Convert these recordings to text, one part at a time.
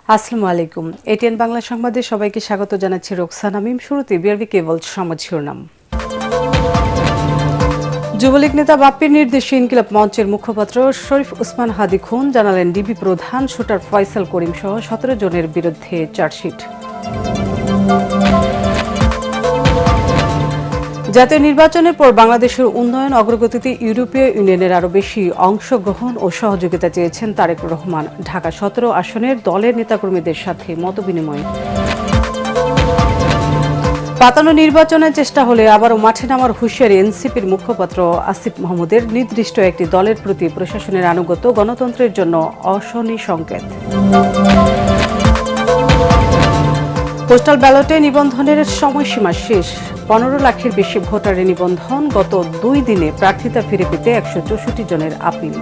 আসসালামু আলাইকুম। এটিএন বাংলা সংবাদে সবাইকে স্বাগত জানাচ্ছি রোকসানা মিম। শুরুতে বিআরবি কেবল সংবাদ শিরোনাম। যুবলীগ নেতা বাপ্পির নির্দেশে ইনকিলাব মঞ্চের মুখপাত্র শরীফ ওসমান হাদি খুন, জানালেন ডিবি প্রধান। শুটার ফয়সাল করিম সহ 17 জনের বিরুদ্ধে চার্জশিট। জাতীয় নির্বাচনের পর বাংলাদেশের উন্নয়ন অগ্রগতিতে ইউরোপীয় ইউনিয়নের আরও বেশি অংশগ্রহণ ও সহযোগিতা চেয়েছেন তারেক রহমান। ঢাকা 17 আসনের দলের নেতাকর্মীদের সাথে মতবিনিময়। পাতানো নির্বাচনের চেষ্টা হলে আবারও মাঠে নামার হুঁশিয়ারি এনসিপির মুখপাত্র আসিফ মাহমুদের। নির্দিষ্ট একটি দলের প্রতি প্রশাসনের আনুগত্য গণতন্ত্রের জন্য অশনি সংকেত। পোস্টাল ব্যালটে নিবন্ধনের সময়সীমা শেষ। 15 লাখের বেশি ভোটারের নিবন্ধন। গত 2 দিনে প্রার্থিতা ফিরে পেতে 164 জনের আপিল।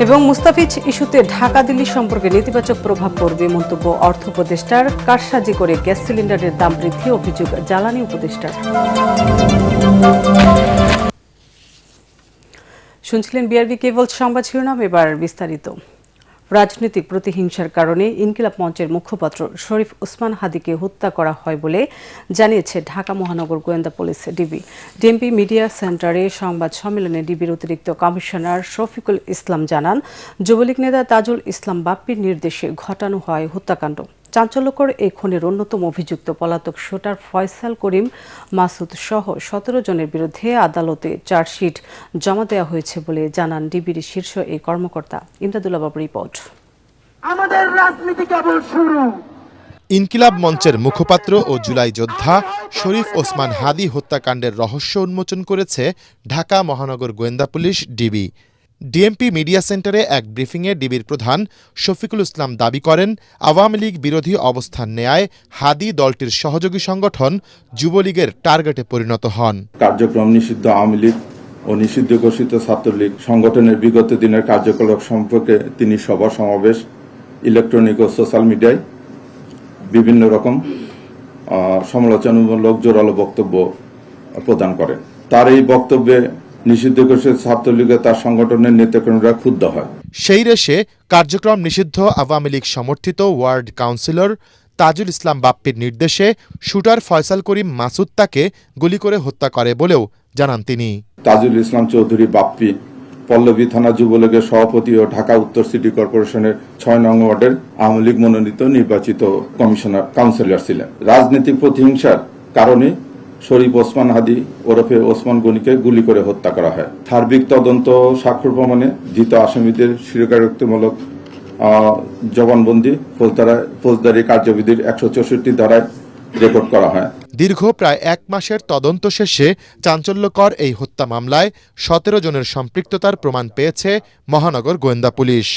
এবং মুস্তাফিজ ইস্যুতে ঢাকা দিল্লি সম্পর্কে নেতিবাচক প্রভাব পড়বে মন্তব্য অর্থ উপদেষ্টার। কারসাজি করে গ্যাস সিলিন্ডারের দাম বৃদ্ধি, অভিযোগ জ্বালানি উপদেষ্টার। শুনছিলেন বিআরবি কেবল সংবাদ শিরোনাম, এবার বিস্তারিত। রাজনৈতিক প্রতিহিংসার কারণে ইনকিলাব মঞ্চের মুখপাত্র শরীফ ওসমান হাদিকে হত্যা করা হয় বলে জানিয়েছে ঢাকা মহানগর গোয়েন্দা পুলিশ ডিবি। ডিএমপি মিডিয়া সেন্টারে সংবাদ সম্মেলনে ডিবির অতিরিক্ত কমিশনার শফিকুল ইসলাম জানান, যুবলীগ নেতা তাজুল ইসলাম বাপ্পির নির্দেশে ঘটানো হয় হত্যাকাণ্ড। চাঞ্চল্যকর এই খুনের অন্যতম অভিযুক্ত পলাতক শুটার ফয়সাল করিম মাসুদ সহ 17 জনের বিরুদ্ধে আদালতে চার্জশিট জমা দেওয়া হয়েছে বলে জানান ডিবির শীর্ষ এই কর্মকর্তা। ইমদাদুল্লাহ বাবুর রিপোর্ট। আমাদের রাজনীতি কেবল শুরু। ইনকিলাব মঞ্চের মুখপাত্র ও জুলাই যোদ্ধা শরীফ ওসমান হাদি হত্যাকাণ্ডের রহস্য উন্মোচন করেছে ঢাকা মহানগর গোয়েন্দা পুলিশ ডিবি। ডিএমপি মিডিয়া সেন্টারে এক ব্রিফিংয়ে ডিবির প্রধান শফিকুল ইসলাম দাবি করেন, আওয়ামী লীগ বিরোধী অবস্থান নেয়ায় হাদি দলটির সহযোগী সংগঠন যুবলীগের টার্গেটে পরিণত হন। কার্যক্রম নিষিদ্ধ আওয়ামী লীগ ও নিষিদ্ধ ঘোষিত ছাত্রলীগ সংগঠনের বিগত দিনের কার্যকলাপ সম্পর্কে তিনি সভা সমাবেশ, ইলেকট্রনিক ও সোশ্যাল মিডিয়ায় বিভিন্ন রকম সমালোচনামূলক জোরালো বক্তব্য প্রদান করেন। তার এই বক্তব্যে নিষিদ্ধ ঘোষিত ছাত্রলীগে তার সংগঠনের নেতাকর্মীরা ক্ষুব্ধ হয়। সেই রেশে কার্যক্রম নিষিদ্ধ আওয়ামী লীগ সমর্থিত ওয়ার্ড কাউন্সিলর তাজুল ইসলাম বাপ্পির নির্দেশে শুটার ফয়সাল করিম মাসুদ তাকে গুলি করে হত্যা করে বলেও জানান তিনি। তাজুল ইসলাম চৌধুরী বাপ্পি পল্লবী থানা যুবলীগের সভাপতি ও ঢাকা উত্তর সিটি কর্পোরেশনের 6 নং ওয়ার্ডের আওয়ামী লীগ মনোনীত নির্বাচিত কমিশনার কাউন্সিলর ছিলেন। রাজনৈতিক প্রতিহিংসার কারণে শরীফ ওসমান হাদি ওরফে ওসমান গনিকে গুলি করে হত্যা করা হয়। সার্বিক তদন্ত সাক্ষ্য প্রমাণে ধৃত আসামিদের স্বীকারোক্তিমূলক জবানবন্দি ফৌজদারি কার্যবিধির 164 ধারায় রেকর্ড করা হয়। দীর্ঘ প্রায় 1 মাসের তদন্ত শেষে চাঞ্চল্যকর এই হত্যা মামলায় 17 জনের সম্পৃক্ততার প্রমাণ পেয়েছে মহানগর গোয়েন্দা পুলিশ।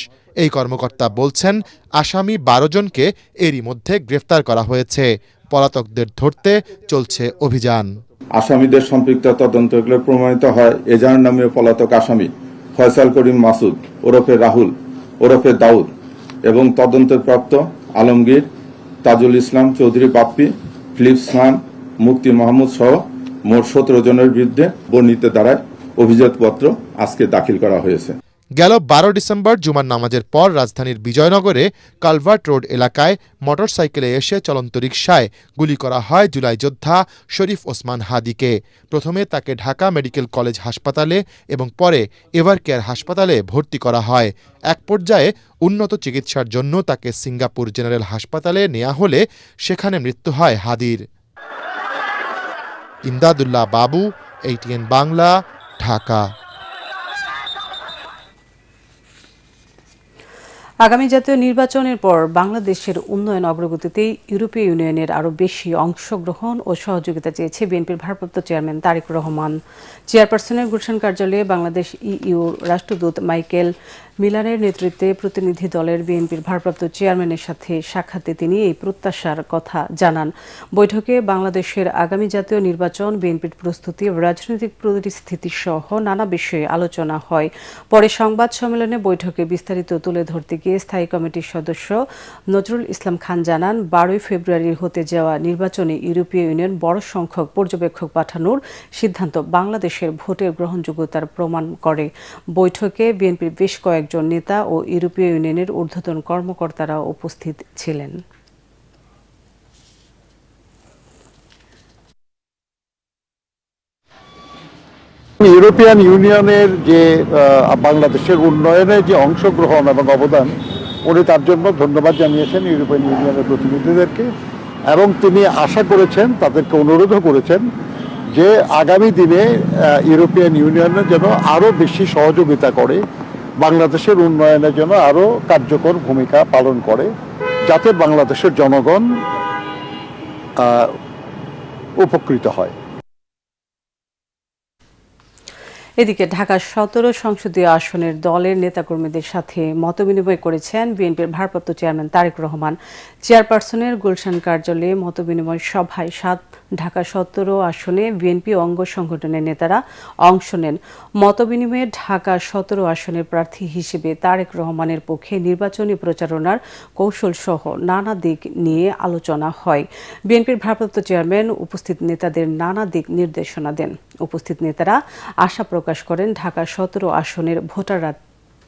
এই কর্মকর্তা বলছেন, আসামি 12 জনকে এরই মধ্যে গ্রেফতার করা হয়েছে। পলাতকদের ধরতে চলছে অভিযান। আসামিদের সম্পৃক্ততা তদন্ত প্রমাণিত হয় এজাহার নামীয় পলাতক আসামি ফয়সাল করিম মাসুদ ওরফে রাহুল ওরফে দাউদ এবং তদন্তের প্রাপ্ত আলমগীর, তাজুল ইসলাম চৌধুরী বাপ্পি, ফিলিপস খান, মুক্তি মাহমুদ সহ মোট 17 জনের বিরুদ্ধে বর্ণিত ধারায় অভিযোগপত্র আজকে দাখিল করা হয়েছে। গেল 12 ডিসেম্বর জুমার নামাজের পর রাজধানীর বিজয়নগরে কালভার্ট রোড এলাকায় মোটরসাইকেলে এসে চলন্ত রিকশায় গুলি করা হয় জুলাই যোদ্ধা শরীফ ওসমান হাদিকে। প্রথমে তাকে ঢাকা মেডিকেল কলেজ হাসপাতালে এবং পরে এভারকেয়ার হাসপাতালে ভর্তি করা হয়। এক পর্যায়ে উন্নত চিকিৎসার জন্য তাকে সিঙ্গাপুর জেনারেল হাসপাতালে নেওয়া হলে সেখানে মৃত্যু হয় হাদির। ইমদাদুল্লাহ বাবু, এটিএন বাংলা, ঢাকা। আগামী জাতীয় নির্বাচনের পর বাংলাদেশের উন্নয়ন অগ্রগতিতে ইউরোপীয় ইউনিয়নের আরও বেশি অংশগ্রহণ ও সহযোগিতা চেয়েছে বিএনপির ভারপ্রাপ্ত চেয়ারম্যান তারেক রহমান। চেয়ারপারসনের গুলশান কার্যালয়ে বাংলাদেশ ইইউর রাষ্ট্রদূত মাইকেল মিলানের নেতৃত্বে প্রতিনিধি দলের বিএনপির ভারপ্রাপ্ত চেয়ারম্যানের সাথে সাক্ষাতে তিনি এই প্রত্যাশার কথা জানান। বৈঠকে বাংলাদেশের আগামী জাতীয় নির্বাচন, বিএনপির প্রস্তুতি, রাজনৈতিক পরিস্থিতি সহ নানা বিষয়ে আলোচনা হয়। পরে সংবাদ সম্মেলনে বৈঠকে বিস্তারিত তুলে ধরতে থেকে স্থায়ী কমিটির সদস্য নজরুল ইসলাম খান জানান, 12 ফেব্রুয়ারির হতে যাওয়া নির্বাচনে ইউরোপীয় ইউনিয়ন বড় সংখ্যক পর্যবেক্ষক পাঠানোর সিদ্ধান্ত বাংলাদেশের ভোটের গ্রহণযোগ্যতার প্রমাণ করে। বৈঠকে বিএনপির বেশ কয়েকজন নেতা ও ইউরোপীয় ইউনিয়নের ঊর্ধ্বতন কর্মকর্তারা উপস্থিত ছিলেন। ইউরোপিয়ান ইউনিয়নের যে বাংলাদেশের উন্নয়নে যে অংশগ্রহণ এবং অবদান, উনি তার জন্য ধন্যবাদ জানিয়েছেন ইউরোপিয়ান ইউনিয়নের প্রতিনিধিদেরকে, এবং তিনি আশা করেছেন, তাদেরকে অনুরোধও করেছেন যে আগামী দিনে ইউরোপিয়ান ইউনিয়নের যেন আরও বেশি সহযোগিতা করে, বাংলাদেশের উন্নয়নে যেন আরও কার্যকর ভূমিকা পালন করে, যাতে বাংলাদেশের জনগণ উপকৃত হয়। এদিকে ঢাকা 17 সংসদীয় আসনের দলের নেতাকর্মীদের সাথে মতবিনিময় করেছেন বিএনপির ভারপ্রাপ্ত চেয়ারম্যান তারেক রহমান। চেয়ারপারসনের গুলশান কার্যালয়ে মতবিনিময় সভায় ঢাকা 17 আসনে বিএনপি অঙ্গ সংগঠনের নেতারা অংশ নেন। মতবিনিময়ে ঢাকা 17 আসনের প্রার্থী হিসেবে তারেক রহমানের পক্ষে নির্বাচনী প্রচারণার কৌশল সহ নানা দিক নিয়ে আলোচনা হয়। বিএনপির ভারপ্রাপ্ত চেয়ারম্যান উপস্থিত নেতাদের নানা দিক নির্দেশনা দেন। উপস্থিত নেতারা আশা প্রকাশ করেন ঢাকা 17 আসনের ভোটাররা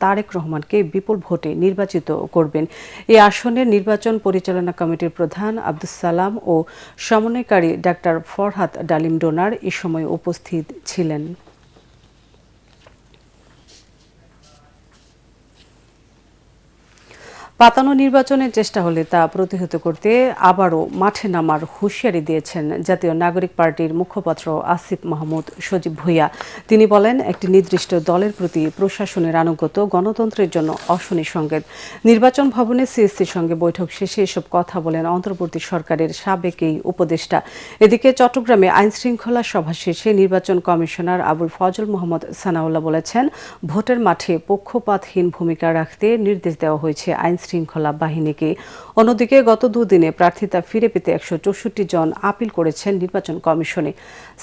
তারেক রহমানকে বিপুল ভোটে নির্বাচিত করবেন। এই আসনের নির্বাচন পরিচালনা কমিটির প্রধান আব্দুস সালাম ও সমন্বয়কারী ডাক্তার ফরহাদ ডালিম ডোনার এ সময় উপস্থিত ছিলেন। পাতানো নির্বাচনের চেষ্টা হলে তা প্রতিহত করতে আবারও মাঠে নামার হুঁশিয়ারি দিয়েছেন জাতীয় নাগরিক পার্টির মুখপাত্র আসিফ মাহমুদ সজীব ভুঁইয়া। তিনি বলেন, একটি নির্দিষ্ট দলের প্রতি প্রশাসনের আনুগত্য গণতন্ত্রের জন্য অশনি সংকেত। নির্বাচন ভবনে সিএসসির সঙ্গে বৈঠক শেষে এসব কথা বলেন অন্তর্বর্তী সরকারের সাবেক এই উপদেষ্টা। এদিকে চট্টগ্রামে আইনশৃঙ্খলা সভা শেষে নির্বাচন কমিশনার আবুল ফজল মোহাম্মদ সানাউল্লাহ বলেছেন, ভোটের মাঠে পক্ষপাতহীন ভূমিকা রাখতে নির্দেশ দেওয়া হয়েছে আইনশৃঙ্খলা বাহিনীকে। অন্যদিকে গত দুদিনে প্রার্থিতা ফিরে পেতে 164 জন আপিল করেছেন নির্বাচন কমিশনে।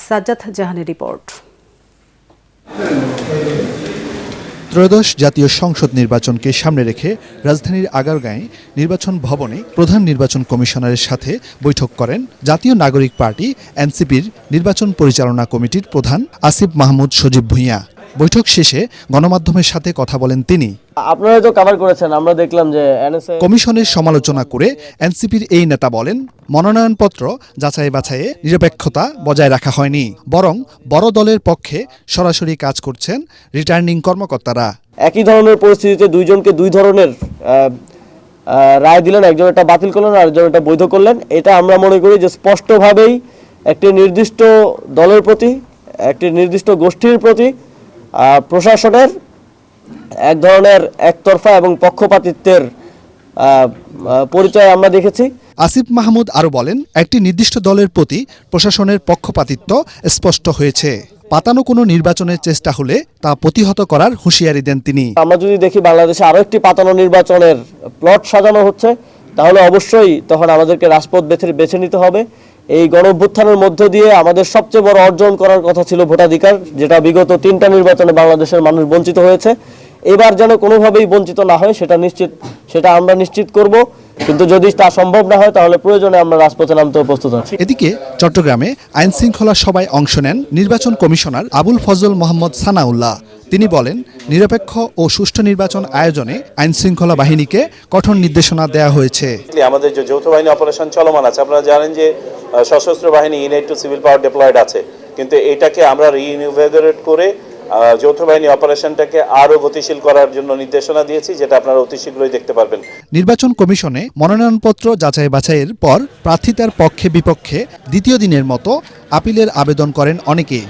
সাজ্জাদ জাহানের রিপোর্ট। ত্রয়োদশ জাতীয় সংসদ নির্বাচনকে সামনে রেখে রাজধানীর আগারগাঁয়ে নির্বাচন ভবনে প্রধান নির্বাচন কমিশনারের সাথে বৈঠক করেন জাতীয় নাগরিক পার্টি এনসিপির নির্বাচন পরিচালনা কমিটির প্রধান আসিফ মাহমুদ সজীব ভুঁইয়া। বৈঠক শেষে গণমাধ্যমের সাথে কথা বলেন তিনি। আপনারা তো কভার করেছেন, আমরা দেখলাম যে কমিশনের সমালোচনা করে এনসিপির এই নেতা বলেন, মনোনয়নপত্র যাচাই বাছাইয়ে নিরপেক্ষতা বজায় রাখা হয়নি, বরং বড় দলের পক্ষে সরাসরি কাজ করছেন রিটার্নিং কর্মকর্তারা। একই ধরনের পরিস্থিতিতে দুইজনকে দুই ধরনের রায় দিলেন, একজন এটা বাতিল করলেন আর একজন এটা বৈধ করলেন। এটা আমরা মনে করি যে স্পষ্টভাবেই একটি নির্দিষ্ট দলের প্রতি, একটি নির্দিষ্ট গোষ্ঠীর প্রতি প্রশাসনের এক ধরনের একতরফা এবং পক্ষপাতিত্বের পরিচয় আমরা দেখেছি। আসিফ মাহমুদ আরও বলেন, একটি নির্দিষ্ট দলের প্রতি প্রশাসনের পক্ষপাতিত্ব স্পষ্ট হয়েছে। পাতানো কোনো নির্বাচনের চেষ্টা হলে তা প্রতিহত করার হুঁশিয়ারি দেন তিনি। আমরা যদি দেখি বাংলাদেশে আরো একটি পাতানো নির্বাচনের প্লট সাজানো হচ্ছে, তাহলে অবশ্যই তখন আমাদেরকে রাজপথ বেছে নিতে হবে। এই গণঅভ্যুত্থানের মধ্য দিয়ে আমাদের সবচেয়ে বড় অর্জন করার কথা ছিল ভোটাধিকার, যেটা বিগত 3টা নির্বাচনে বাংলাদেশের মানুষ বঞ্চিত হয়েছে। এবার যেন কোনোভাবেই বঞ্চিত না হয় সেটা আমরা নিশ্চিত করব। কিন্তু যদি তা সম্ভব না হয় তাহলে প্রয়োজনে আমরা রাজপথে নামতে প্রস্তুত আছি। এদিকে চট্টগ্রামে আইনশৃঙ্খলা সভায় অংশ নেন নির্বাচন কমিশনার আবুল ফজল মোহাম্মদ সানাউল্লাহ। তিনি বলেন, নিরপেক্ষ ও সুষ্ঠু নির্বাচন আয়োজনে আইনশৃঙ্খলা বাহিনীকে কঠোর নির্দেশনা দেওয়া হয়েছে। আমাদের যে যৌথ বাহিনী অপারেশন চলমান আছে, আপনারা জানেন যে সশস্ত্র বাহিনী ইউনাইট টু সিভিল পাওয়ার ডিপ্লয়েড আছে, কিন্তু এটাকে আমরা রিইনভিগোরেট করে যৌথ বাহিনী অপারেশনটাকে আরো গতিশীল করার জন্য নির্দেশনা দিয়েছি, যেটা আপনারা অতি শীঘ্রই দেখতে পারবেন। নির্বাচন কমিশনে মনোনয়নপত্র যাচাই বাছাইয়ের পর প্রার্থিতার পক্ষে বিপক্ষে দ্বিতীয় দিনের মতো আপিলের আবেদন করেন অনেকে।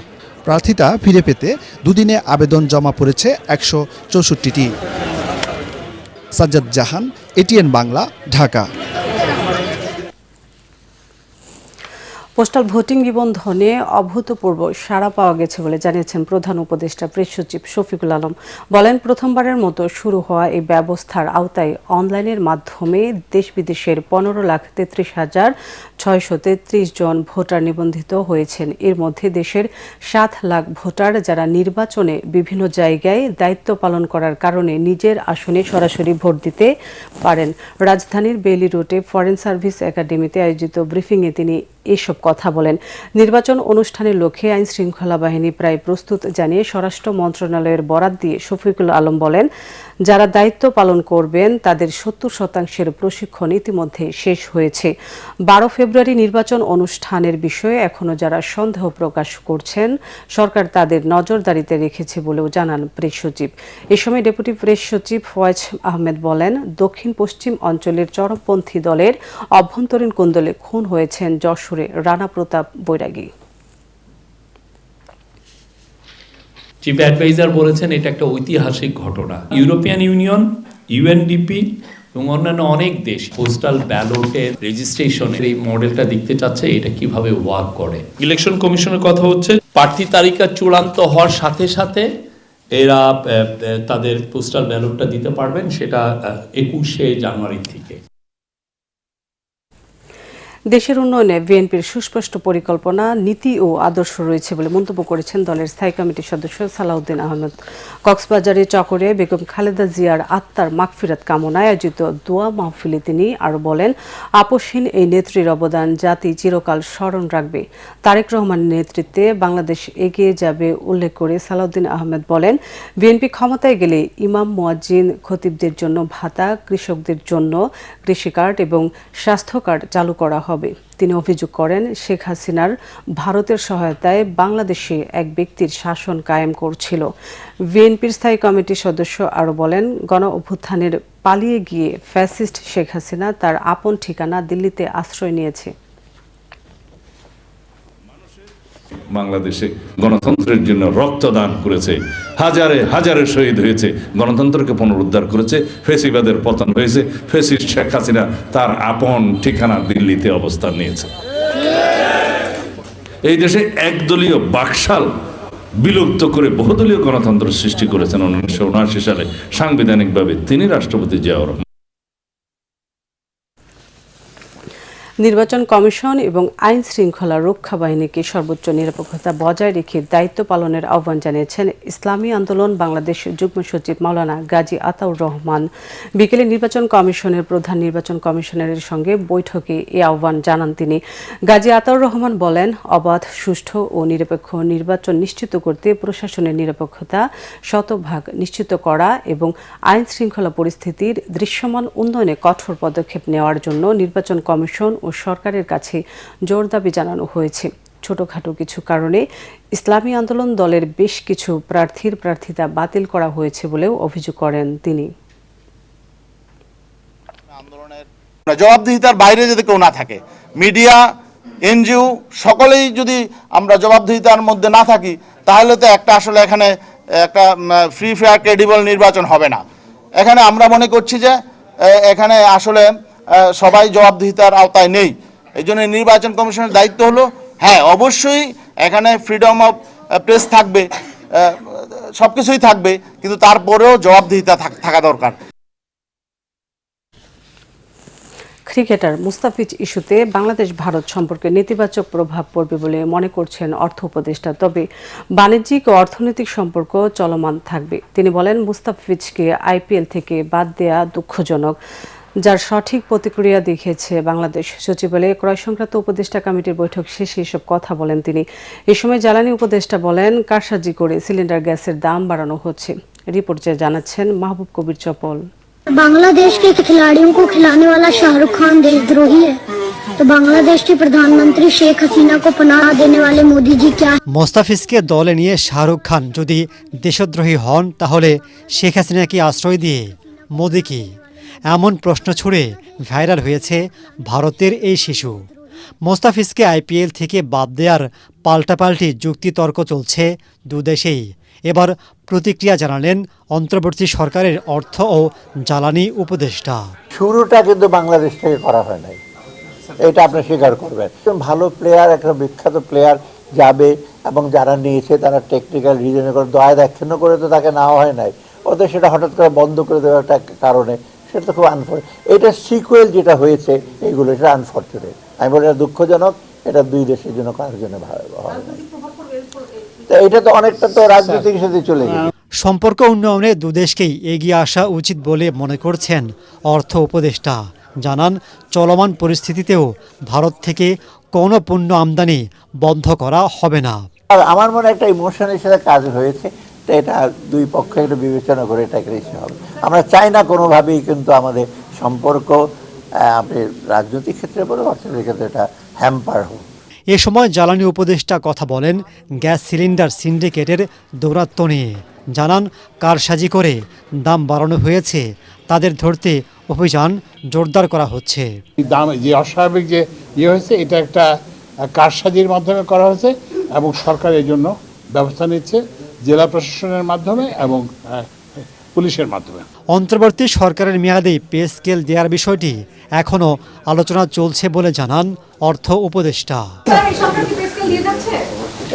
প্রার্থিতা ফিরে পেতে দুদিনে আবেদন জমা পড়েছে 164টি। Sajjad Jahan, ATN Bangla, Dhaka. Postal voting নিবন্ধনে অভূতপূর্ব সাড়া পাওয়া গেছে বলে জানিয়েছেন প্রধান উপদেষ্টা প্রেস সচিব শফিকুল আলম। বলেন, প্রথমবারের মতো শুরু হওয়া এই ব্যবস্থার আওতায় অনলাইনের মাধ্যমে দেশ বিদেশের 15,33,633 জন ভোটার নিবন্ধিত হয়েছেন। এর মধ্যে দেশের 7 লাখ ভোটার যারা নির্বাচনে বিভিন্ন জায়গায় দায়িত্ব পালন করার কারণে নিজের আসনে সরাসরি ভোট দিতে পারেন। রাজধানীর বেইলি রোডে ফরেন সার্ভিস একাডেমিতে আয়োজিত ব্রিফিংয়ে তিনি এসব কথা বলেন। নির্বাচন অনুষ্ঠানের লক্ষ্যে আইন শৃঙ্খলা বাহিনী প্রায় প্রস্তুত জানিয়ে স্বরাষ্ট্র মন্ত্রণালয়ের বরাত দিয়ে শফিকুল আলম বলেন, যারা দায়িত্ব পালন করবেন তাদের 70% প্রশিক্ষণ ইতিমধ্যে শেষ হয়েছে। 12 ফেব্রুয়ারি নির্বাচন অনুষ্ঠানের বিষয়ে এখনো যারা সন্দেহ প্রকাশ করছেন সরকার তাদের নজরদারিতে রেখেছে বলেও জানান প্রেস সচিব। এ সময় ডেপুটি প্রেস সচিব ফয়েজ আহমেদ বলেন, দক্ষিণ পশ্চিম অঞ্চলের চরমপন্থী দলের অভ্যন্তরীণ কোন্দলে খুন হয়েছেন যশোরে রানা প্রতাপ বৈরাগী। চিফ অ্যাডভাইজার বলেছেন এটা একটা ঐতিহাসিক ঘটনা। ইউরোপিয়ান ইউনিয়ন, ইউএনডিপি এবং অন্যান্য অনেক দেশ পোস্টাল ব্যালটের রেজিস্ট্রেশনের এই মডেলটা দেখতে চাচ্ছে, এটা কিভাবে ওয়ার্ক করে। ইলেকশন কমিশনের কথা হচ্ছে প্রার্থী তালিকা চূড়ান্ত হওয়ার সাথে সাথে এরা তাদের পোস্টাল ব্যালটটা দিতে পারবেন, সেটা 21শে জানুয়ারি থেকে। দেশের উন্নয়নে বিএনপির সুস্পষ্ট পরিকল্পনা, নীতি ও আদর্শ রয়েছে বলে মন্তব্য করেছেন দলের স্থায়ী কমিটির সদস্য সালাউদ্দিন আহমেদ। কক্সবাজারের চকরে বেগম খালেদা জিয়ার আত্মার মাগফিরাত কামনায় আয়োজিত দোয়া মাহফিলে তিনি আরও বলেন, আপসহীন এই নেত্রীর অবদান জাতি চিরকাল স্মরণ রাখবে। তারেক রহমানের নেতৃত্বে বাংলাদেশ এগিয়ে যাবে উল্লেখ করে সালাউদ্দিন আহমেদ বলেন, বিএনপি ক্ষমতায় গেলে ইমাম, মুয়াজ্জিন, খতিবদের জন্য ভাতা, কৃষকদের জন্য কৃষি কার্ড এবং স্বাস্থ্য কার্ড চালু করা হবে। তিনি অভিযোগ করেন, শেখ হাসিনার ভারতের সহায়তায় বাংলাদেশে এক ব্যক্তির শাসন কায়েম করছিল। বিএনপির স্থায়ী কমিটির সদস্য আরও বলেন, গণ অভ্যুত্থানের পালিয়ে গিয়ে ফ্যাসিস্ট শেখ হাসিনা তার আপন ঠিকানা দিল্লিতে আশ্রয় নিয়েছে। বাংলাদেশে গণতন্ত্রের জন্য রক্তদান করেছে, হাজারে হাজারে শহীদ হয়েছে, গণতন্ত্রকে পুনরুদ্ধার করেছে, ফেসিবাদের পতন হয়েছে, ফেসিস্ট শেখ হাসিনা তার আপন ঠিকানা দিল্লিতে অবস্থান নিয়েছে। এই দেশে একদলীয় বাকশাল বিলুপ্ত করে বহুদলীয় গণতন্ত্র সৃষ্টি করেছেন 1979 সালে সাংবিধানিকভাবে তিনি রাষ্ট্রপতি জিয়াউর রহমান। নির্বাচন কমিশন এবং আইন শৃঙ্খলা রক্ষা বাহিনীকে সর্বোচ্চ নিরাপত্তা বজায় রেখে দায়িত্ব পালনের আহ্বান জানিয়েছেন ইসলামী আন্দোলন বাংলাদেশ যুগ্ম সচিব মাওলানা গাজী আতাউর রহমান। বিকেলে নির্বাচন কমিশনের প্রধান নির্বাচন কমিশনারের সঙ্গে বৈঠকে এ আহ্বান জানান তিনি। গাজী আতাউর রহমান বলেন, অবাধ, সুষ্ঠু ও নিরপেক্ষ নির্বাচন নিশ্চিত করতে প্রশাসনের নিরপেক্ষতা শতভাগ নিশ্চিত করা এবং আইন শৃঙ্খলা পরিস্থিতির দৃশ্যমান উন্নয়নে কঠোর পদক্ষেপ নেওয়ার জন্য নির্বাচন কমিশন ও সরকারের কাছে জোর দাবি জানানো হয়েছে। ছোটখাটো কিছু কারণে ইসলামী আন্দোলন দলের বেশ কিছু প্রার্থীর প্রার্থিতা বাতিল করা হয়েছে বলেও অভিযোগ করেন তিনি। জবাবদিহিতার বাইরে যদি কেউ না থাকে, মিডিয়া, এনজিও সকলেই যদি আমরা জবাবদিহিতার মধ্যে না থাকি, তাহলে তো একটা আসলে এখানে একটা ফ্রি ফেয়ার ক্রেডিবল নির্বাচন হবে না। এখানে আমরা মনে করছি যে এখানে আসলে সবাই জবাবদিহিতার আওতায় নেই। এই জন্য নির্বাচন কমিশনের দায়িত্ব হলো, হ্যাঁ অবশ্যই এখানে ফ্রিডম অফ প্রেস থাকবে, সবকিছুই থাকবে, কিন্তু তারপরেও জবাবদিহিতা থাকা দরকার। ক্রিকেটার মুস্তাফিজ ইস্যুতে বাংলাদেশ ভারত সম্পর্কে নেতিবাচক প্রভাব পড়বে বলে মনে করছেন অর্থ উপদেষ্টা। তবে বাণিজ্যিক ও অর্থনৈতিক সম্পর্ক চলমান থাকবে। তিনি বলেন, মুস্তাফিজকে আইপিএল থেকে বাদ দেয়া দুঃখজনক, যার সঠিক প্রতিক্রিয়া দেখিয়েছে বাংলাদেশ। সচিবালয়ে ক্রয় সংক্রান্ত উপদেষ্টা কমিটির বৈঠক শেষে এসব কথা বলেন তিনি। এ সময় জ্বালানি উপদেষ্টা বলেন, কারসাজি করে সিলিন্ডার গ্যাসের দাম বাড়ানো হচ্ছে। রিপোর্টে জানাচ্ছেন মাহবুব কবির চপল। बांग्लादेश के खिलाड़ियों को खिलाने वाला शाहरुख खान देशद्रोही है, तो बांग्लादेश के प्रधानमंत्री शेख हसीना को पनाह देने वाले मोदी जी क्या? মোস্তাফিজকে দলে নিয়ে শাহরুখ খান যদি দেশদ্রোহী হন, তাহলে শেখ হাসিনা কি আশ্রয় দিয়ে মোদি কি? এমন প্রশ্ন ছুড়ে ভাইরাল হয়েছে ভারতের এই শিশু। মোস্তাফিজকে আইপিএল থেকে বাদ দেওয়ার পাল্টাপাল্টি যুক্তিতর্ক চলছে দুদেশেই। এবার প্রতিক্রিয়া জানালেন অন্তর্বর্তী সরকারের অর্থ ও জ্বালানি উপদেষ্টা। শুরুটা কিন্তু বাংলাদেশ থেকে করা হয় নাই, এটা আপনি স্বীকার করবেন। ভালো প্লেয়ার, একটা বিখ্যাত প্লেয়ার যাবে এবং যারা নিয়েছে তারা টেকনিক্যাল রিজনে করে দয়া দাক্ষিণ্য করে তো তাকে নেওয়া হয় নাই, ওদের সেটা হঠাৎ করে বন্ধ করে দেওয়ার একটা কারণে, সেটা তো খুব আনফর্চুনেট। এটা সিকুয়েল যেটা হয়েছে এইগুলো, এটা আনফর্চুনেট। আমি বলি এটা দুঃখজনক, এটা দুই দেশের জন্য কারোর জন্য ভালো। এটা তো অনেকটা তো রাজনীতির সাথে চলে গেছে। সম্পর্ক উন্নয়নে দুদেশকেই এগিয়ে আসা উচিত বলে মনে করছেন অর্থ উপদেষ্টা। জানান, চলমান পরিস্থিতিতেও ভারত থেকে কোনো পণ্য আমদানি বন্ধ করা হবে না। আর আমার মনে একটা ইমোশনের সাথে কাজ হয়েছে, তো এটা দুই পক্ষে একটু বিবেচনা করে এটাকে রেখে হবে। আমরা চাই না কোনোভাবেই কিন্তু আমাদের সম্পর্ক আপনি রাজনৈতিক ক্ষেত্রে বলে অর্থনৈতিক ক্ষেত্রে এটা হ্যাম্পার হোক। এ সময় জ্বালানি উপদেষ্টা কথা বলেন গ্যাস সিলিন্ডার সিন্ডিকেটের দৌরাত্ম্য নিয়ে। জানান, কারসাজি করে দাম বাড়ানো হয়েছে, তাদের ধরতে অভিযান জোরদার করা হচ্ছে। দাম যে অস্বাভাবিক যে হয়েছে, এটা একটা কারসাজির মাধ্যমে করা হয়েছে এবং সরকার এই জন্য ব্যবস্থা নিচ্ছে জেলা প্রশাসনের মাধ্যমে এবং পুলিশের মাধ্যমে। অন্তর্বর্তী সরকারের মেয়াদে পে স্কেল দেওয়ার বিষয়টি এখনও আলোচনা চলছে বলে জানান অর্থ উপদেষ্টা।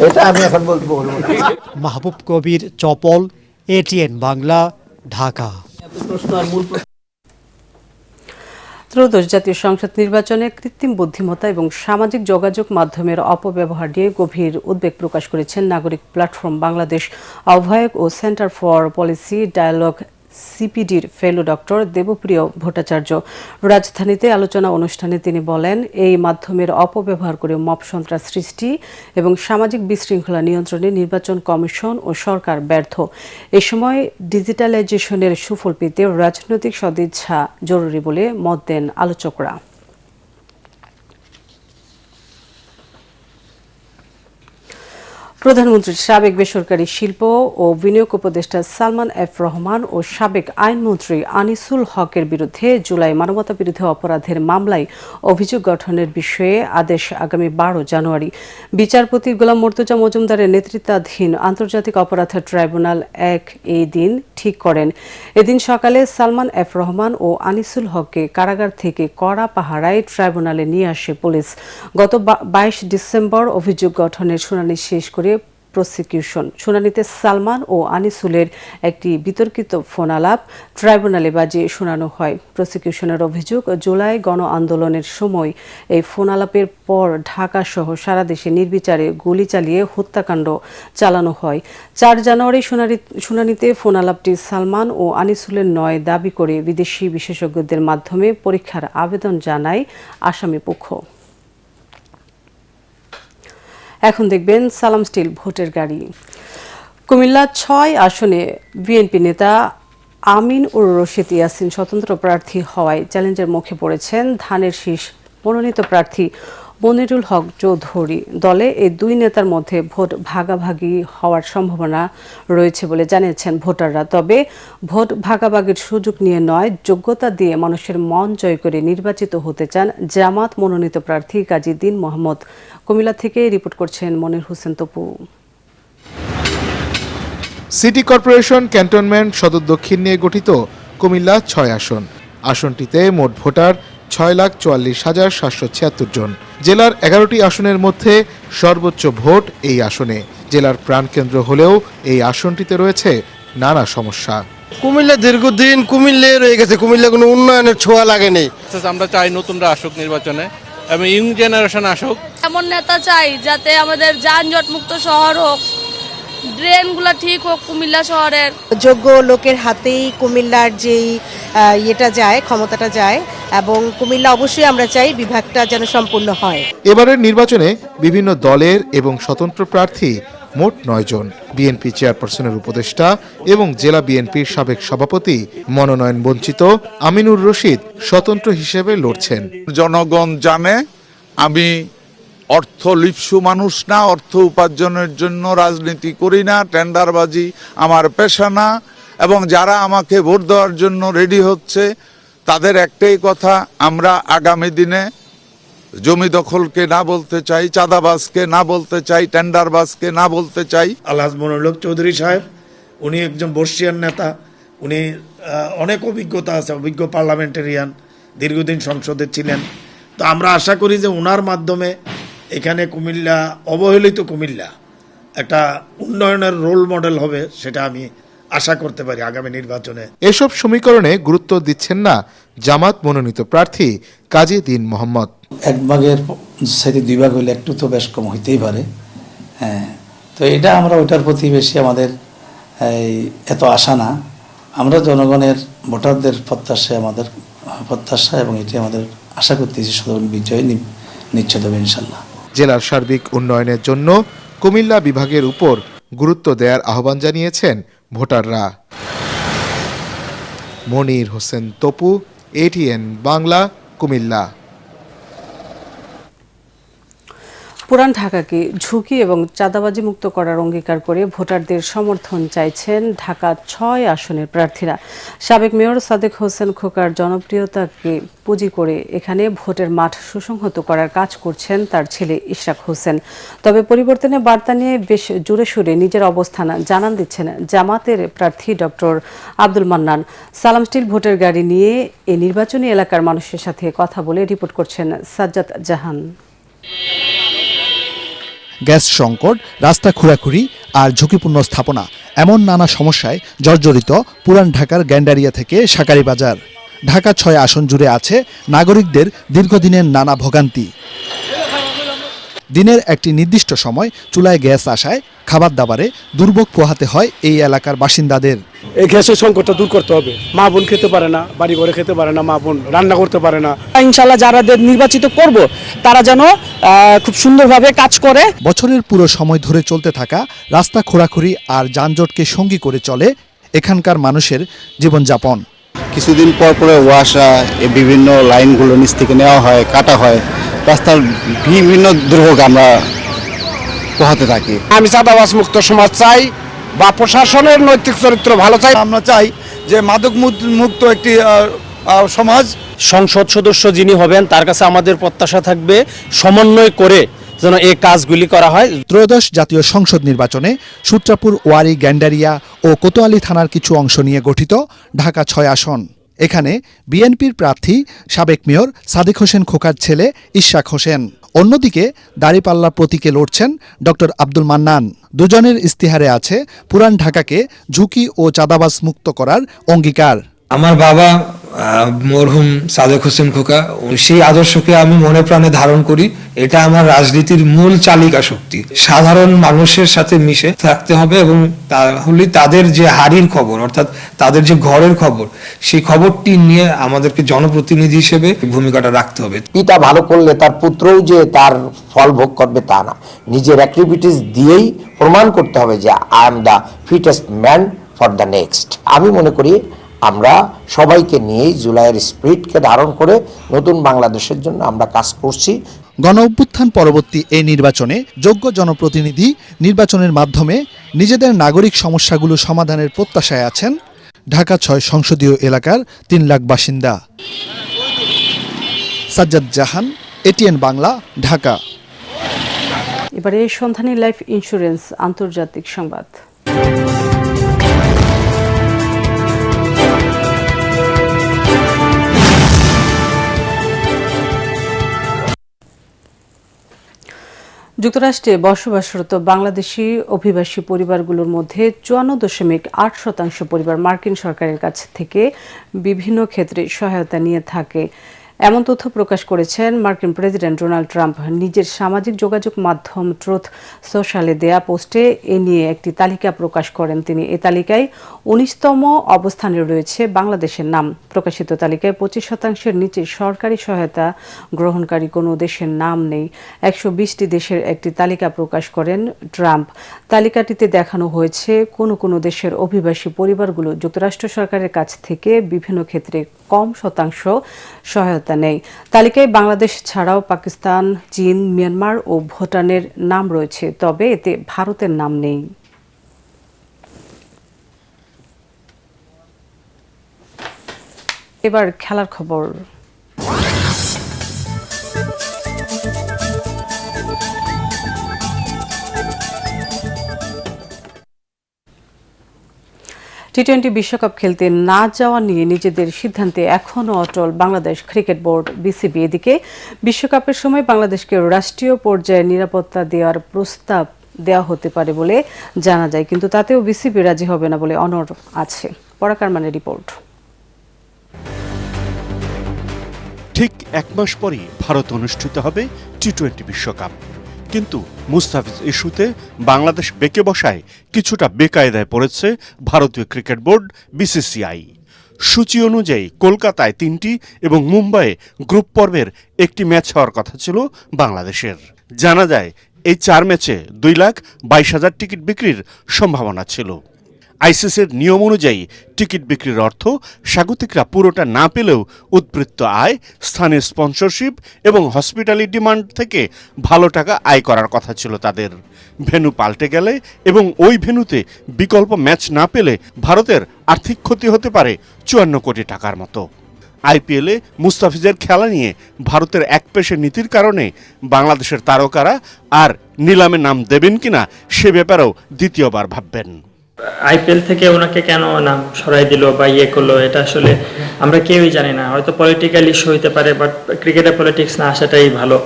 এটা আমি এখন বলবো। মাহবুব কবির, চপল, ATN বাংলা, ঢাকা। ত্রয়োদশ জাতীয় সংসদ নির্বাচনে কৃত্রিম বুদ্ধিমত্তা এবং সামাজিক যোগাযোগ মাধ্যমের অপব্যবহার নিয়ে গভীর উদ্বেগ প্রকাশ করেছেন নাগরিক প্ল্যাটফর্ম বাংলাদেশ আহ্বায়ক ও সেন্টার ফর পলিসি ডায়ালগ সিপিডির ফেলো ডক্টর দেবপ্রিয় ভট্টাচার্য। রাজধানীতে আলোচনা অনুষ্ঠানে তিনি বলেন, এই মাধ্যমের অপব্যবহার করে মব সন্ত্রাস সৃষ্টি এবং সামাজিক বিশৃঙ্খলা নিয়ন্ত্রণে নির্বাচন কমিশন ও সরকার ব্যর্থ। এ সময় ডিজিটালাইজেশনের সুফল পেতে রাজনৈতিক সদিচ্ছা জরুরি বলে মত দেন আলোচকরা। প্রধানমন্ত্রীর সাবেক বেসরকারি শিল্প ও বিনিয়োগ উপদেষ্টা সালমান এফ রহমান ও সাবেক আইনমন্ত্রী আনিসুল হকের বিরুদ্ধে জুলাই মানবতাবিরোধী অপরাধের মামলায় অভিযোগ গঠনের বিষয়ে আদেশ আগামী 12 জানুয়ারি। বিচারপতি গোলাম মর্তুজা মজুমদারের নেতৃত্বাধীন আন্তর্জাতিক অপরাধ ট্রাইব্যুনাল এই দিন ঠিক করেন। এদিন সকালে সালমান এফ রহমান ও আনিসুল হককে কারাগার থেকে কড়া পাহারায় ট্রাইব্যুনালে নিয়ে আসে পুলিশ। গত 22 ডিসেম্বর অভিযোগ গঠনের শুনানি শেষ করে প্রসিকিউশন। শুনানিতে সালমান ও আনিসুলের একটি বিতর্কিত ফোনালাপ ট্রাইব্যুনালে বাজিয়ে শোনানো হয়। প্রসিকিউশনের অভিযোগ, জুলাই গণ আন্দোলনের সময় এই ফোনালাপের পর ঢাকা সহ সারা দেশে নির্বিচারে গুলি চালিয়ে হত্যাকাণ্ড চালানো হয়। 4 জানুয়ারি শুনানিতে ফোনালাপটি সালমান ও আনিসুলের নয় দাবি করে বিদেশি বিশেষজ্ঞদের মাধ্যমে পরীক্ষার আবেদন জানায় আসামি পক্ষ। এখন দেখবেন সালাম স্টিল ভোটের গাড়ি। কুমিল্লা 6 আসনে বিএনপি নেতা আমিন উর রশিদ ইয়াসিন স্বতন্ত্র প্রার্থী হওয়ায় চ্যালেঞ্জের মুখে পড়েছেন ধানের শীষ মনোনীত প্রার্থী মনিরুল হক চৌধুরী। দলে এই দুই নেতার মধ্যে ভোট ভাগাভাগি হওয়ার সম্ভাবনা রয়েছে বলে জানিয়েছেন ভোটাররা। তবে ভোট ভাগাভাগির সুযোগ নিয়ে নয়, যোগ্যতা দিয়ে মানুষের মন জয় করে নির্বাচিত হতে চান জামাত মনোনীত প্রার্থী কাজী দীন মোহাম্মদ। কুমিল্লা থেকে রিপোর্ট করছেন Monir Hossain Tapu. City corporation cantonment সদর দক্ষিণ নিয়ে গঠিত কুমিল্লা 6 আসন। আসনটিতে মোট ভোটার 6,44,776 জন। জেলার 11টি আসনের মধ্যে সর্বোচ্চ ভোট এই আসনে। জেলার প্রাণকেন্দ্র হলেও এই আসনটিতে রয়েছে নানা সমস্যা। কুমিল্লা দীর্ঘদিন কুমিল্লা রয়ে গেছে, কুমিল্লা কোনো উন্নয়নের ছোঁয়া লাগেনি। আমরা চাই নতুনরা আসুক নির্বাচনে এবং ইয়ং জেনারেশন আসুক। এমন নেতা চাই যাতে আমাদের যানজট মুক্ত শহর হোক, ড্রেনগুলো ঠিক হোক কুমিল্লা শহরের। যোগ্য লোকের হাতেই কুমিল্লার যেই ইয়েটা যায়, ক্ষমতাটা যায়, এবং কুমিল্লা অবশ্যই আমরা চাই বিভাগটা যেন সম্পূর্ণ হয়। এবারের নির্বাচনে বিভিন্ন দলের এবং স্বতন্ত্র প্রার্থী মোট 9 জন। বিএনপি চেয়ারপারসনের উপদেষ্টা এবং জেলা বিএনপির সাবেক সভাপতি মনোনয়ন বঞ্চিত আমিনুর রশিদ স্বতন্ত্র হিসেবে লড়ছেন। জনগণ জানে আমি অর্থলিপ্সু মানুষ না, অর্থ উপার্জনের জন্য রাজনীতি করি না, টেন্ডারবাজি আমার পেশা না। এবং যারা আমাকে ভোট দেওয়ার জন্য রেডি হচ্ছে তাদের একটাই কথা, আমরা আগামী দিনে জমি দখলকে না বলতে চাই, চাঁদাবাজকে না বলতে চাই, টেন্ডারবাজকে না বলতে চাই। আলহাজ মনিরুল হক চৌধুরী সাহেব, উনি একজন বর্ষিয়ান নেতা, উনি অনেক অভিজ্ঞতা আছে, অভিজ্ঞ পার্লামেন্টেরিয়ান, দীর্ঘদিন সংসদে ছিলেন, তো আমরা আশা করি যে ওনার মাধ্যমে এখানে কুমিল্লা, অবহেলিত কুমিল্লা একটা উন্নয়নের রোল মডেল হবে, সেটা আমি আশা করতে পারি আগামী নির্বাচনে। এসব সমীকরণে গুরুত্ব দিচ্ছেন না জামাত মনোনীত প্রার্থী কাজী দ্বীন মোহাম্মদ। 1 ভাগের সাথে 2 ভাগ হলে একটু তো বেশ কম হইতেই পারে। হ্যাঁ, তো এটা আমরা ওইটার প্রতি বেশি আমাদের এত আশা না। আমরা জনগণের ভোটারদের আমাদের প্রত্যাশা এবং এটি আমাদের আশা করতেছি সুতরাং বিজয় নিশ্চিত হবে ইনশাল্লাহ। জেলার সার্বিক উন্নয়নের জন্য কুমিল্লা বিভাগের উপর গুরুত্ব দেওয়ার আহ্বান জানিয়েছেন ভোটাররা। মনির হোসেন তপু, ATN বাংলা, কুমিল্লা। পুরান ঢাকাকে ঝুঁকি এবং চাঁদাবাজি মুক্ত করার অঙ্গীকার করে ভোটারদের সমর্থন চাইছেন ঢাকা 6 আসনের প্রার্থীরা। সাবেক মেয়র সাদেক হোসেন খোকার জনপ্রিয়তাকে পুঁজি করে এখানে ভোটের মাঠ সুসংহত করার কাজ করছেন তার ছেলে ইশরাক হোসেন। তবে পরিবর্তনের বার্তা নিয়ে বেশ জোরে সোরে নিজের অবস্থান জানান দিচ্ছেন জামাতের প্রার্থী ডক্টর আব্দুল মান্নান। সালাম স্টিল ভোটের গাড়ি নিয়ে এই নির্বাচনী এলাকার মানুষের সাথে কথা বলে রিপোর্ট করছেন সাজ্জাদ জাহান। গ্যাস সংকট, রাস্তা খোঁড়াখুড়ি আর ঝুঁকিপূর্ণ স্থাপনা এমন নানা সমস্যায় জর্জরিত পুরান ঢাকার গ্যান্ডারিয়া থেকে শাঁকারীবাজার। ঢাকা 6 আসন জুড়ে আছে নাগরিকদের দীর্ঘদিনের নানা ভোগান্তি। দিনের একটি নির্দিষ্ট সময় চুলায় গ্যাস আসায় খাবার দাবারে দুর্ভোগ পোহাতে হয় এই এলাকার বাসিন্দাদের। এই গ্যাসের সংকটটা দূর করতে হবে। মা বোন খেতে পারে না, বাড়ি ঘরে খেতে পারে না, মা বোন রান্না করতে পারে না। ইনশাল্লাহ যারাদের নির্বাচিত করব তারা যেন খুব সুন্দরভাবে কাজ করে। বছরের পুরো সময় ধরে চলতে থাকা রাস্তা খোঁড়াখুড়ি আর যানজটকে সঙ্গী করে চলে এখানকার মানুষের জীবনযাপন। কিছুদিন পর পরে ওয়াসা বিভিন্ন লাইনগুলো নিচ থেকে নেওয়া হয়, কাটা হয়, রাস্তার বিভিন্ন দুর্ভোগ আমরা পোহাতে থাকি। আমি চাঁদাবাজ মুক্ত সমাজ চাই বা প্রশাসনের নৈতিক চরিত্র ভালো চাই। আমরা চাই যে মাদক মুক্ত একটি সমাজ। সংসদ সদস্য যিনি হবেন তার কাছে আমাদের প্রত্যাশা থাকবে সমন্বয় করে যেন এই কাজগুলি করা হয়। 13শ জাতীয় সংসদ নির্বাচনে সূত্রাপুর, ওয়ারী, গ্যান্ডারিয়া ও কোতোয়ালি থানার কিছু অংশ নিয়ে গঠিত ঢাকা 6 আসন। এখানে বিএনপির প্রার্থী সাবেক মেয়র সাদেক হোসেন খোকার ছেলে ইশরাক হোসেন। অন্যদিকে দাঁড়িপাল্লা প্রতীকে লড়ছেন ডক্টর আব্দুল মান্নান। দুজনের ইস্তিহারে আছে পুরান ঢাকাকে ঝুঁকি ও চাঁদাবাজ মুক্ত করার অঙ্গীকার। আমার বাবা মরহুম সাদেক হোসেন খোকা, সেই আদর্শকে আমি মনে প্রাণে ধারণ করি। এটা আমার রাজনীতির মূল চালিকা শক্তি। সাধারণ মানুষের সাথে মিশে থাকতে হবে এবং তাহলে তাদের যে হাড়ির খবর অর্থাৎ তাদের যে ঘরের খবর, সেই খবরটি নিয়ে আমাদেরকে জনপ্রতিনিধি হিসেবে ভূমিকাটা রাখতে হবে। পিতা ভালো করলে তার পুত্রও যে তার ফল ভোগ করবে তা না, নিজের অ্যাক্টিভিটিস দিয়েই প্রমাণ করতে হবে যে I am the fittest man for the next. আমি মনে করি আমরা সবাইকে নিয়েই জুলাইয়ের স্পিরিটকে ধারণ করে নতুন বাংলাদেশের জন্য আমরা কাজ করছি। গণ অভ্যুত্থান পরবর্তী এই নির্বাচনে যোগ্য জনপ্রতিনিধি নির্বাচনের মাধ্যমে নিজেদের নাগরিক সমস্যাগুলো সমাধানের প্রত্যাশায় আছেন ঢাকা 6 সংসদীয় এলাকার 3 লাখ বাসিন্দা। সাজ্জাদ জাহান, ATN বাংলা, ঢাকা। এবারে সন্ধানী লাইফ ইন্স্যুরেন্স আন্তর্জাতিক সংবাদ। যুক্তরাষ্ট্রে বসবাসরত বাংলাদেশি অভিবাসী পরিবারগুলোর মধ্যে 54.8% পরিবার মার্কিন সরকারের কাছ থেকে বিভিন্ন ক্ষেত্রে সহায়তা নিয়ে থাকে। এমন তথ্য প্রকাশ করেছেন মার্কিন প্রেসিডেন্ট ডোনাল্ড ট্রাম্প নিজের সামাজিক যোগাযোগ মাধ্যম ট্রুথ সোশ্যালে দেয়া পোস্টে এ নিয়ে একটি তালিকা প্রকাশ করেন তিনি। এই তালিকায় 19তম অবস্থানে রয়েছে বাংলাদেশের নাম। প্রকাশিত তালিকায় 25% নিচে সরকারি সহায়তা গ্রহণকারী কোনো দেশের নাম নেই। 120টি দেশের একটি তালিকা প্রকাশ করেন ট্রাম্প। তালিকাটিতে দেখানো হয়েছে কোনো দেশের অভিবাসী পরিবারগুলো যুক্তরাষ্ট্র সরকারের কাছ থেকে বিভিন্ন ক্ষেত্রে কম শতাংশ সহায়তা নেই। তালিকায় বাংলাদেশ ছাড়াও পাকিস্তান, চীন, মিয়ানমার ও ভুটানের নাম রয়েছে, তবে এতে ভারতের নাম নেই। এবার খেলার খবর। টি-20 বিশ্বকাপ খেলতে না যাওয়া নিয়ে নিজেদের সিদ্ধান্তে এখনও অটল বাংলাদেশ ক্রিকেট বোর্ড বিসিবি। এদিকে বিশ্বকাপের সময় বাংলাদেশকে রাষ্ট্রীয় পর্যায়ে নিরাপত্তা দেওয়ার প্রস্তাব দেওয়া হতে পারে বলে জানা যায়, কিন্তু তাতেও বিসিবি রাজি হবে না বলে অনড় আছে। পরাকার মানের রিপোর্ট। ঠিক এক মাস পরই ভারত অনুষ্ঠিত হবে টি-20 বিশ্বকাপ, কিন্তু মুস্তাফিজ ইস্যুতে বাংলাদেশ বেঁকে বসায় কিছুটা বেকায়দায় পড়েছে ভারতীয় ক্রিকেট বোর্ড বিসিসিআই। সূচি অনুযায়ী কলকাতায় 3টি এবং মুম্বাইয়ে গ্রুপ পর্বের একটি ম্যাচ হওয়ার কথা ছিল বাংলাদেশের। জানা যায় এই 4 ম্যাচে 2,22,000 টিকিট বিক্রির সম্ভাবনা ছিল। আইসিসির নিয়ম অনুযায়ী টিকিট বিক্রির অর্থ স্বাগতিকরা পুরোটা না পেলেও উদ্বৃত্ত আয়, স্থানীয় স্পন্সরশিপ এবং হসপিটালিটি ডিমান্ড থেকে ভালো টাকা আয় করার কথা ছিল তাদের। ভেন্যু পাল্টে গেলে এবং ওই ভেন্যুতে বিকল্প ম্যাচ না পেলে ভারতের আর্থিক ক্ষতি হতে পারে 54 কোটি টাকার মতো। আইপিএলে মুস্তাফিজের খেলা নিয়ে ভারতের একপেশে নীতির কারণে বাংলাদেশের তারকারা আর নিলামে নাম দেবেন কিনা সে ব্যাপারেও দ্বিতীয়বার ভাববেন। আইপিএল থেকে ওনাকে কেন নাম সরাই দিল বা করলো, এটা আসলে আমরা কেউই জানি না। হয়তো পলিটিক্যাল ইস্যু হইতে পারে, বাট ক্রিকেটে পলিটিক্স না আসাটাই ভালো।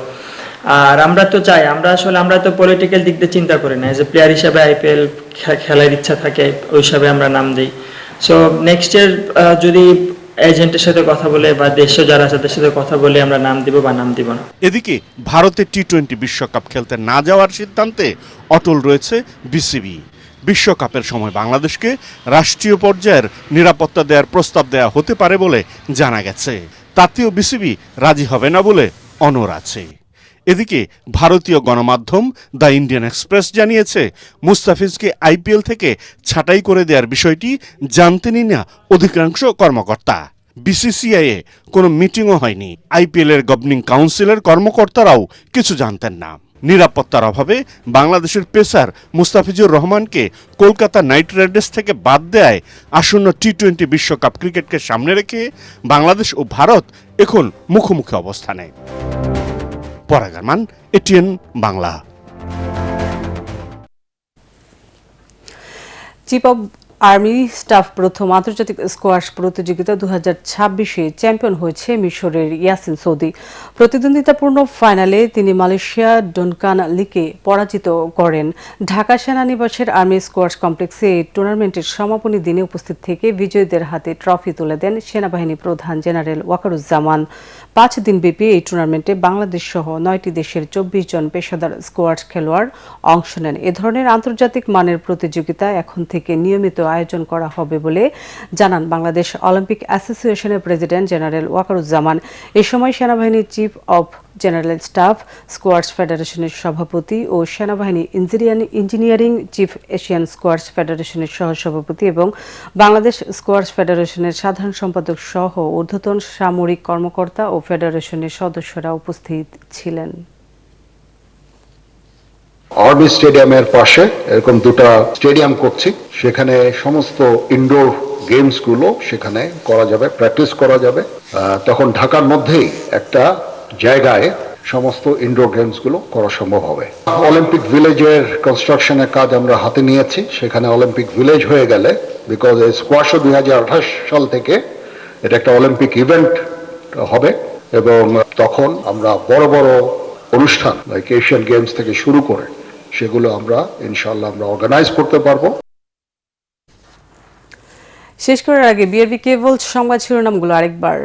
আর আমরা তো চাই, আমরা তো পলিটিক্যাল দিক দিয়ে চিন্তা করি না। এজ এ প্লেয়ার হিসাবে আইপিএল খেলার ইচ্ছা থাকে, ওই হিসাবে আমরা নাম দিই। সো নেক্সট ইয়ার যদি এজেন্টের সাথে কথা বলে বা দেশে যারা আছে তাদের সাথে কথা বলে আমরা নাম দিব বা নাম দিব না। এদিকে ভারতের টি-20 বিশ্বকাপ খেলতে না যাওয়ার সিদ্ধান্তে অটল রয়েছে বিসিবি। বিশ্বকাপের সময় বাংলাদেশকে রাষ্ট্রীয় পর্যায়ের নিরাপত্তা দেওয়ার প্রস্তাব দেওয়া হতে পারে বলে জানা গেছে, তাতেও বিসিবি রাজি হবে না বলে অনড় আছে। এদিকে ভারতীয় গণমাধ্যম দ্য ইন্ডিয়ান এক্সপ্রেস জানিয়েছে মুস্তাফিজকে আইপিএল থেকে ছাঁটাই করে দেওয়ার বিষয়টি জানতেনই না অধিকাংশ কর্মকর্তা। বিসিসিআইয়ে কোনো মিটিংও হয়নি। আইপিএলের গভর্নিং কাউন্সিলের কর্মকর্তারাও কিছু জানতেন না। নিরাপত্তার অভাবে বাংলাদেশের পেসার মুস্তাফিজুর রহমানকে কলকাতা নাইট রাইডার্স থেকে বাদ দেয় আসন্ন টি-20 বিশ্বকাপ ক্রিকেটকে সামনে রেখে বাংলাদেশ ও ভারত এখন মুখোমুখি অবস্থানে। পরাগারমান, ATN Bangla. Chief of army staff প্রথম আন্তর্জাতিক স্কোয়াশ প্রতিযোগিতা 2026-এ চ্যাম্পিয়ন হয়েছে মিশরের ইয়াসিন সৌদি। প্রতিদ্বন্দ্বিতাপূর্ণ ফাইনালে তিনি মালয়েশিয়া ডনকান লিকে পরাজিত করেন। ঢাকা সেনানিবাসের আর্মি স্কোয়াশ কমপ্লেক্সে এই টুর্নামেন্টের সমাপনী দিনে উপস্থিত থেকে বিজয়ীদের হাতে ট্রফি তুলে দেন সেনাবাহিনী প্রধান জেনারেল ওয়াকারুজ্জামান। 5 দিনব্যাপী এই টুর্নামেন্টে বাংলাদেশ সহ 9টি দেশের 24 জন পেশাদার স্কোয়াশ খেলোয়াড় অংশ নেন। এ ধরনের আন্তর্জাতিক মানের প্রতিযোগিতা এখন থেকে নিয়মিত আয়োজন করা হবে বলে জানান বাংলাদেশ অলিম্পিক অ্যাসোসিয়েশনের প্রেসিডেন্ট জেনারেল ওয়াকারুজ্জামান। এ সময় সেনাবাহিনীর chief of general staff, squash ফেডারেশনের সভাপতি ও সেনাবাহিনী ইঞ্জিনিয়ারিং চিফ, এশিয়ান স্কোয়াশ ফেডারেশনের সহসভাপতি এবং বাংলাদেশ স্কোয়াশ ফেডারেশনের সাধারণ সম্পাদক সহ ঊর্ধ্বতন সামরিক কর্মকর্তা ও ফেডারেশনের সদস্যরা উপস্থিত ছিলেন। আর্মি স্টেডিয়ামের পাশে এরকম 2টা স্টেডিয়াম করছি, সেখানে সমস্ত ইনডোর গেমস গুলো সেখানে করা যাবে, প্র্যাকটিস করা যাবে। তখন ঢাকার মধ্যেই একটা জায়গায় সমস্ত ইনডোর গেমস গুলো করা সম্ভব হবে। অলিম্পিক ভিলেজের কনস্ট্রাকশনের কাজ আমরা হাতে নিয়েছি। সেখানে অলিম্পিক ভিলেজ হয়ে গেলে, বিকজ স্কোয়াশও 2028 সাল থেকে এটা একটা অলিম্পিক ইভেন্ট হবে এবং তখন আমরা বড় বড় অনুষ্ঠান লাইক এশিয়ান গেমস থেকে শুরু করে সেগুলো আমরা ইনশাআল্লাহ আমরা অর্গানাইজ করতে পারবো। শেষ করার আগে বিআরবি কেবল সংবাদ শিরোনামগুলো আরেকবার।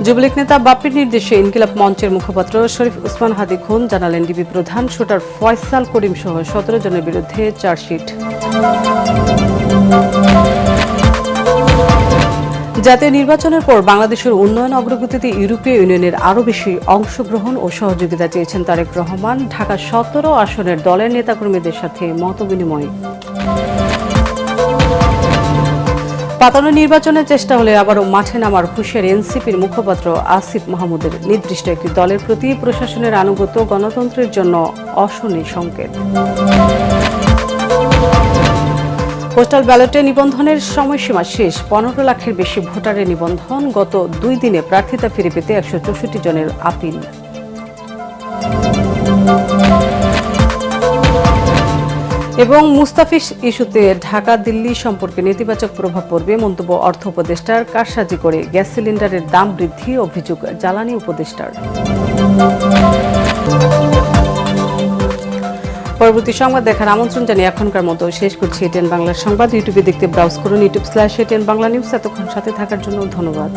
যুবলীগ নেতা বাপ্পির নির্দেশে ইনকিলাব মঞ্চের মুখপাত্র শরীফ ওসমান হাদি খুন, জানালেন ডিবি প্রধান। শুটার ফয়সাল করিম সহ 17 জনের বিরুদ্ধে চার্জশিট। জাতীয় নির্বাচনের পর বাংলাদেশের উন্নয়ন অগ্রগতিতে ইউরোপীয় ইউনিয়নের আরও বেশি অংশগ্রহণ ও সহযোগিতা চেয়েছেন তারেক রহমান। ঢাকা 17 আসনের দলের নেতাকর্মীদের সাথে মতবিনিময়। পাতানো নির্বাচনের চেষ্টা হলে আবারও মাঠে নামার হুঁশিয়ারি এনসিপির মুখপাত্র আসিফ মাহমুদের। নির্দিষ্ট একটি দলের প্রতি প্রশাসনের আনুগত্য গণতন্ত্রের জন্য অশনি সংকেত। পোস্টাল ব্যালটে নিবন্ধনের সময়সীমা শেষ। 15 লাখের বেশি ভোটারের নিবন্ধন। গত 2 দিনে প্রার্থিতা ফিরে পেতে 164 জনের আপিল। এবং মুস্তাফিজ ইস্যুতে ঢাকা দিল্লি সম্পর্কে নেতিবাচক প্রভাব পড়বে মন্তব্য অর্থ উপদেষ্টার। কারসাজি করে গ্যাস সিলিন্ডারের দাম বৃদ্ধি অভিযোগ জ্বালানি উপদেষ্টার। পরবর্তী সংবাদ দেখার আমন্ত্রণ জানিয়ে এখনকার মতো শেষ করছি এটিএন বাংলার সংবাদ। ইউটিউবে দেখতে ব্রাউজ করুন youtube/ATN বাংলা নিউজ। এতক্ষণ সাথে থাকার জন্য ধন্যবাদ।